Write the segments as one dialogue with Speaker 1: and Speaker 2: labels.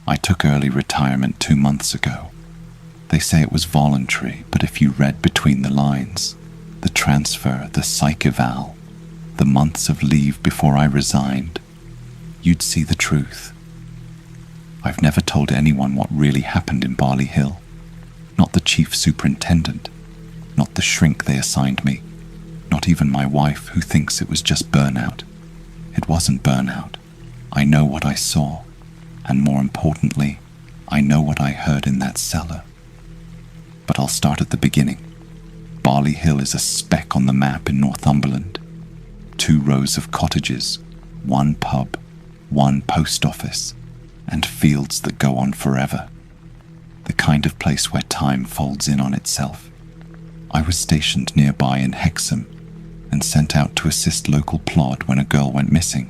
Speaker 1: I took early retirement 2 months ago. They say it was voluntary, but if you read between the lines, the transfer, the psych eval, the months of leave before I resigned, you'd see the truth. I've never told anyone what really happened in Barley Hill. Not the chief superintendent, not the shrink they assigned me, not even my wife who thinks it was just burnout. It wasn't burnout. I know what I saw, and more importantly, I know what I heard in that cellar. But I'll start at the beginning. Barley Hill is a speck on the map in Northumberland. 2 rows of cottages, 1 pub, 1 post office, and fields that go on forever. The kind of place where time folds in on itself. I was stationed nearby in Hexham and sent out to assist local plod when a girl went missing.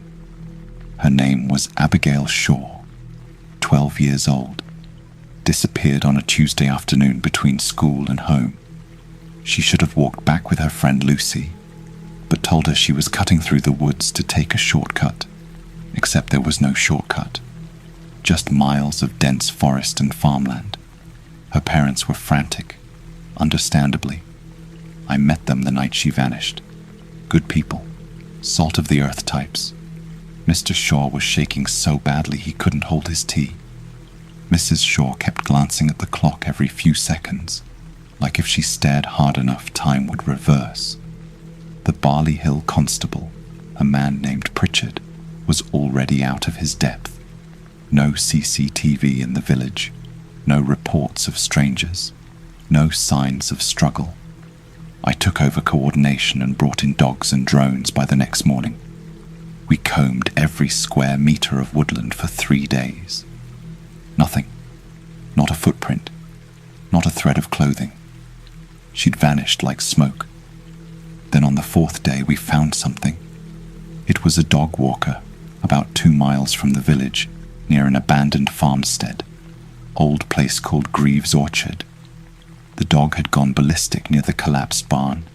Speaker 1: Her name was Abigail Shaw, 12 years old. Disappeared on a Tuesday afternoon between school and home. She should have walked back with her friend Lucy, but told her she was cutting through the woods to take a shortcut, except there was no shortcut. Just miles of dense forest and farmland. Her parents were frantic, understandably. I met them the night she vanished. Good people, salt of the earth types. Mr. Shaw was shaking so badly he couldn't hold his tea. Mrs. Shaw kept glancing at the clock every few seconds, like if she stared hard enough time would reverse. The Barley Hill constable, a man named Pritchard, was already out of his depth. No CCTV in the village, no reports of strangers, no signs of struggle. I took over coordination and brought in dogs and drones by the next morning. We combed every square meter of woodland for 3 days. Nothing. Not a footprint. Not a thread of clothing. She'd vanished like smoke. Then on the 4th day we found something. It was a dog walker, about 2 miles from the village, near an abandoned farmstead, old place called Greaves Orchard. The dog had gone ballistic near the collapsed barn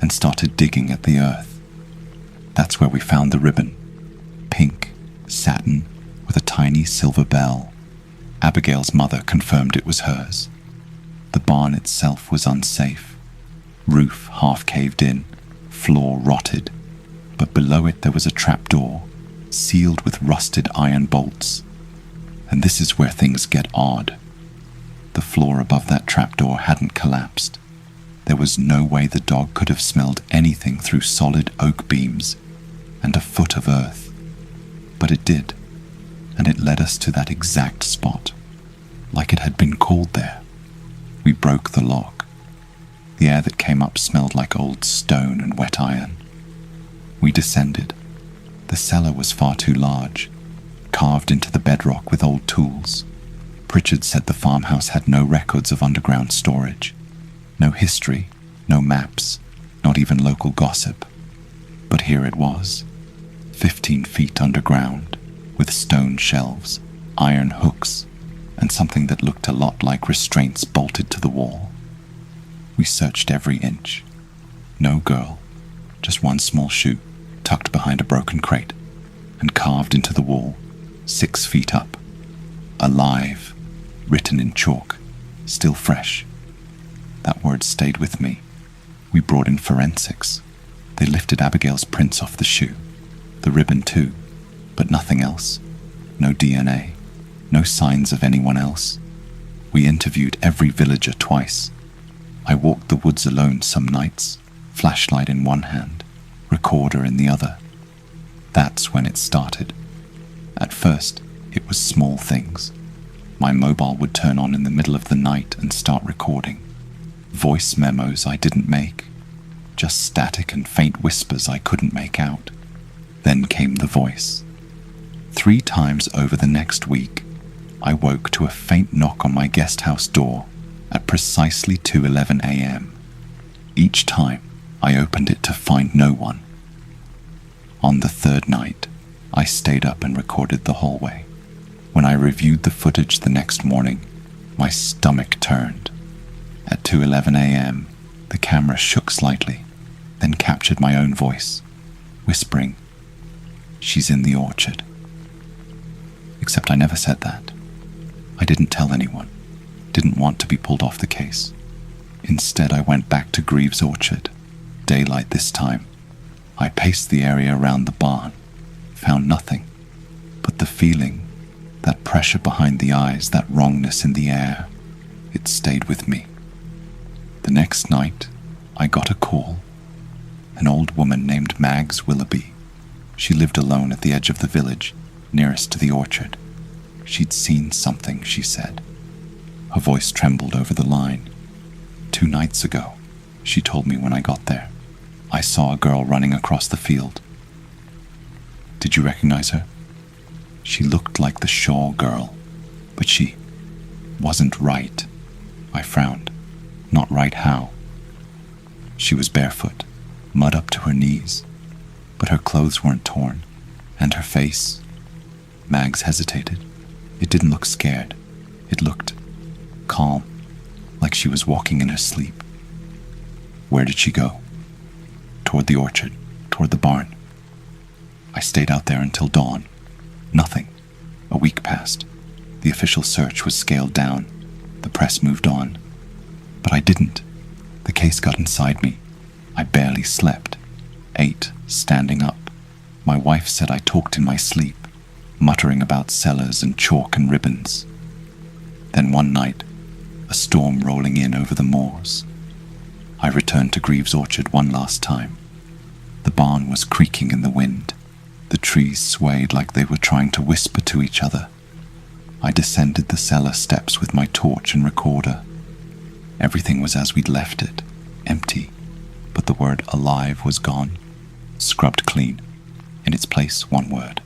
Speaker 1: and started digging at the earth. That's where we found the ribbon. Pink, satin, with a tiny silver bell. Abigail's mother confirmed it was hers. The barn itself was unsafe. Roof half caved in, floor rotted, but below it there was a trapdoor, sealed with rusted iron bolts. And this is where things get odd. The floor above that trapdoor hadn't collapsed. There was no way the dog could have smelled anything through solid oak beams and a foot of earth. But it did, and it led us to that exact spot, like it had been called there. We broke the lock. The air that came up smelled like old stone and wet iron. We descended. The cellar was far too large, carved into the bedrock with old tools. Pritchard said the farmhouse had no records of underground storage, no history, no maps, not even local gossip. But here it was, 15 feet underground, with stone shelves, iron hooks, and something that looked a lot like restraints bolted to the wall. We searched every inch. No girl, just one small shoe tucked behind a broken crate and carved into the wall, 6 feet up. Alive, written in chalk, still fresh. That word stayed with me. We brought in forensics. They lifted Abigail's prints off the shoe, the ribbon too, but nothing else. No DNA, no signs of anyone else. We interviewed every villager twice. I walked the woods alone some nights, flashlight in one hand, recorder in the other. That's when it started. At first, it was small things. My mobile would turn on in the middle of the night and start recording. Voice memos I didn't make, just static and faint whispers I couldn't make out. Then came the voice. 3 times over the next week, I woke to a faint knock on my guest house door at precisely 2:11 a.m. Each time, I opened it to find no one. On the 3rd night, I stayed up and recorded the hallway. When I reviewed the footage the next morning, my stomach turned. At 2:11 a.m., the camera shook slightly, then captured my own voice, whispering, "She's in the orchard." Except I never said that. I didn't tell anyone, didn't want to be pulled off the case. Instead, I went back to Greaves Orchard, daylight this time. I paced the area around the barn, found nothing, but the feeling, that pressure behind the eyes, that wrongness in the air, it stayed with me. The next night, I got a call. An old woman named Mags Willoughby. She lived alone at the edge of the village, nearest to the orchard. She'd seen something, she said. Her voice trembled over the line. 2 nights ago, she told me when I got there, I saw a girl running across the field. Did you recognize her? She looked like the Shaw girl, but she wasn't right. I frowned. Not right how? She was barefoot, mud up to her knees, but her clothes weren't torn, and her face... Mags hesitated. It didn't look scared. It looked calm, like she was walking in her sleep. Where did she go? Toward the orchard, toward the barn. I stayed out there until dawn. Nothing. A week passed. The official search was scaled down. The press moved on. But I didn't. The case got inside me. I barely slept. Ate, standing up. My wife said I talked in my sleep, muttering about cellars and chalk and ribbons. Then one night, a storm rolling in over the moors. I returned to Greaves Orchard one last time. The barn was creaking in the wind. The trees swayed like they were trying to whisper to each other. I descended the cellar steps with my torch and recorder. Everything was as we'd left it, empty, but the word alive was gone, scrubbed clean. In its place, one word,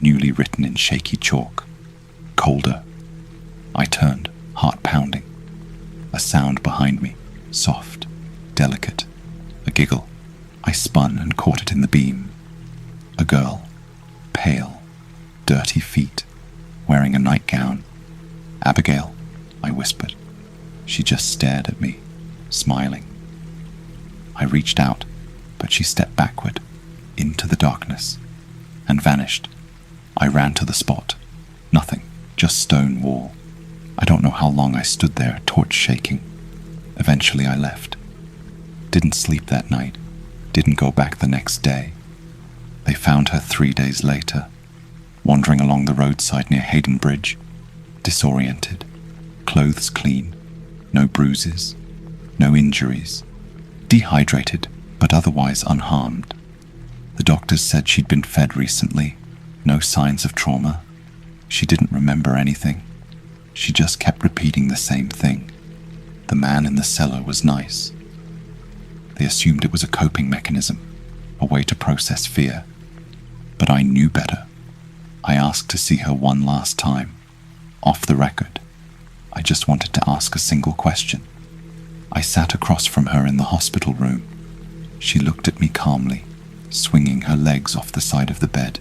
Speaker 1: newly written in shaky chalk, colder. I turned, heart pounding. A sound behind me, soft, delicate, a giggle. I spun and caught it in the beam. A girl, pale, dirty feet, wearing a nightgown. Abigail, I whispered. She just stared at me, smiling. I reached out, but she stepped backward, into the darkness, and vanished. I ran to the spot. Nothing, just stone wall. I don't know how long I stood there, torch shaking. Eventually I left. Didn't sleep that night. Didn't go back the next day. They found her 3 days later, wandering along the roadside near Hayden Bridge, disoriented, clothes clean, no bruises, no injuries, dehydrated but otherwise unharmed. The doctors said she'd been fed recently, no signs of trauma. She didn't remember anything. She just kept repeating the same thing. The man in the cellar was nice. They assumed it was a coping mechanism, a way to process fear. But I knew better. I asked to see her one last time, off the record. I just wanted to ask a single question. I sat across from her in the hospital room. She looked at me calmly, swinging her legs off the side of the bed.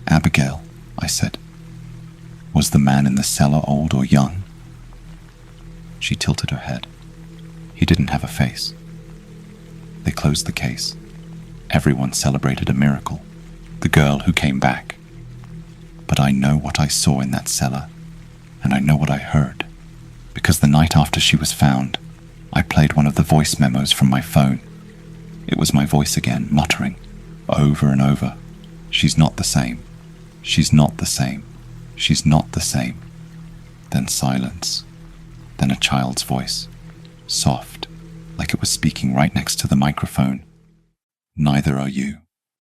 Speaker 1: Abigail, I said, was the man in the cellar old or young? She tilted her head. He didn't have a face. They closed the case. Everyone celebrated a miracle, the girl who came back. But I know what I saw in that cellar, and I know what I heard, because the night after she was found, I played one of the voice memos from my phone. It was my voice again, muttering, over and over, "She's not the same. She's not the same. She's not the same." Then silence. Then a child's voice, soft, like it was speaking right next to the microphone. "Neither are you."